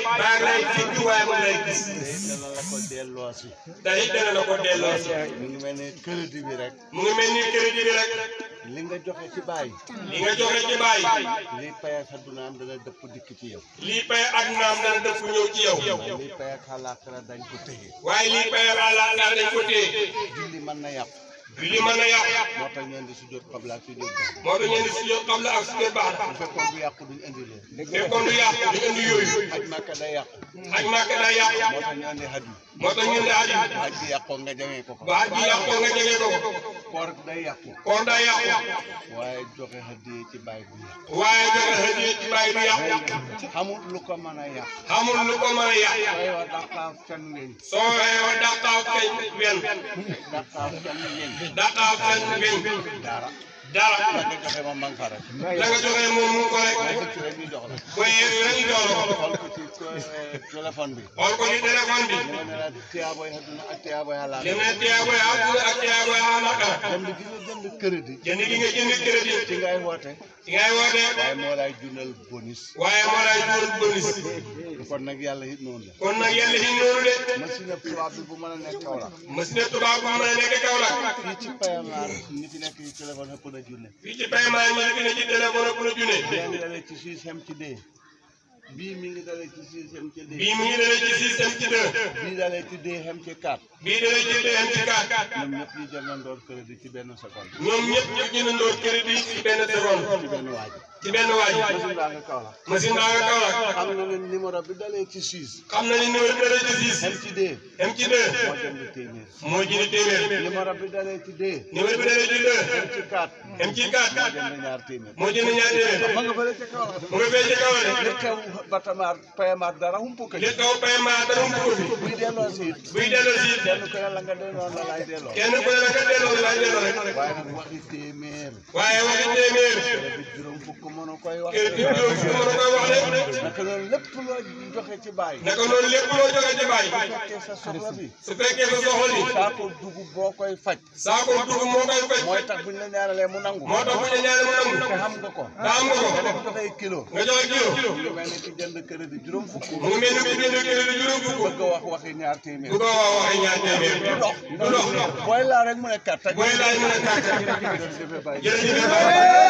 baa lay fekk waaye mu lay gis. dana la ko delloo si. tey dana la ko delloo si. mu ngi mel ni crédit bi rek. mu ngi mel ni crédit bi rek. li nga joxe ci baay. li nga joxe ci baay. lii pay ak addunaam dana dëpp dikk ci yow. lii pay ak addunaam dana dëpp ñëw ci yow. lii pay ak àllaaxira dañ ko téye. waaye lii pay ak àllaaxira dañ ko téye. julli mën na yàqu. julli mën na yàqu. moo tax ñeen di sujjóot qabla ak sujjóot baax. moo tax ñeen di sujjóot qabla ak sujjóot baax. bu fekkoon du yàqu duñ indi leen. fekkoon du yàqu duñ indi yooyu. aj Màkka day yàqu. aj Màkka day yàqu. moo tax ñu indi hadiyu. moo tax ñu indi hadiyu. aj bi yàqoo nga jege ko ko. ba aj bi yàqoo nga jege ko ko. koor day yàqu. koor day yàqu. waaye joxe hadiyu ci baay bu yàqu. waaye joxe hadiyu ci baay bu yàqu. xamul lu ko mën a yàq. xamul lu ko mën a yàq. sooy wax daqaaw fen weñ. soo wax daqaaw fen weñ. daqaaw fen weñ. daqaaw fen weñ. dara. dara. la nga joxe moom ma nga fa rek. la nga joxe moom mu ngi ko rek. ci rek ñu jox la. booy yegg rek ñu jox la. xool ko ci téléphone bi. xool ko ci téléphone bi. ñu ne la tiyaaboy àdduna ak tiyaaboy àllaaxira. ñu ne tiyaaboy àdduna ak tiyaaboy àllaaxira. jënd gi nga jënd crédit. jënd gi nga jënd crédit. ci ngay woote. ci ngay woote. waaye moo lay jundal bonus. waaye moo lay jundal bonus. kon nag yàlla it noonu la. kon nag yàlla it noonu de. machine tubaab bi bu mën a nekk Kaolack. machine tubaab bu mën a nekk Kaolack. fii ci paiement ñi fi nekk ci téléphone ëpp na junne. fii ci paiement ñi fi nekk ci téléphone ëpp na junne. bii ngi dalee ci 6 xem ci 2. bii mi ngi dalee ci 6 xem ci 2. bii mi ngi dalee ci 6 xem ci 2. bii dalee ci 2 xem ci 4. bii dalee ci 2 xem ci 4. ñoom ñëpp ñu jëndandoor crédit ci benn seconde. ñoom ñëpp ñu jëndandoor crédit ci benn seconde. ci benn waaj. ci benn waaj. machine baa nga Kaolack. machine baa nga Kaolack. xam na ne numéro bi dalee ci 6. xam na ne numéro bi dalee ci 6. xem ci 2. xem ci 2. moo jënd téeméer. moo jënd téeméer. numéro bi dalee ci 2. numéro bi dalee ci 2. xem ci 4. xem ci 4. moo jënd ñaar téeméer. moo jënd ñaar téeméer. ma nga fële ca Kaolack. mu nga fee ca Kaolack. li xew Batamaar paiement dara humpu ko. li xew paiement dara humpu ko fi. buy delloo si it. buy delloo si it. kenn ku ne la nga delloo la laay delloo. kenn ku ne la nga delloo la laay delloo rek. waaye nag waxi téeméer. waaye waxi téeméer. juróom fukk mënu koy wax. juróom fukk mënu koy wax de. naka loolu lépp loo joxe ci bàyyi. naka loolu lépp loo joxe ci bàyyi. su fekkee sa soxla bi. su fekkee sa soxla bi. saako dugub boo koy faj. saako dugub moo koy faj. mooy tax buñ la ñaanalee mu nangu. moo tax buñ la ñaanalee mu nangu. te xam nga ko. te xam nga ko. nga def joxe kilo. nga joxe kilo. mu ngi mel ni ki jënd crédit juróom fukk. mu ngi mel ni ki jënd crédit juróom fukk. bëgg a wax waxi ñaar téeméer. bëgg a wax waxi ñaar téeméer. du dox. booy laa rek mu ne kàtt. booy laa rek mu ne kàtt. jërëjëf.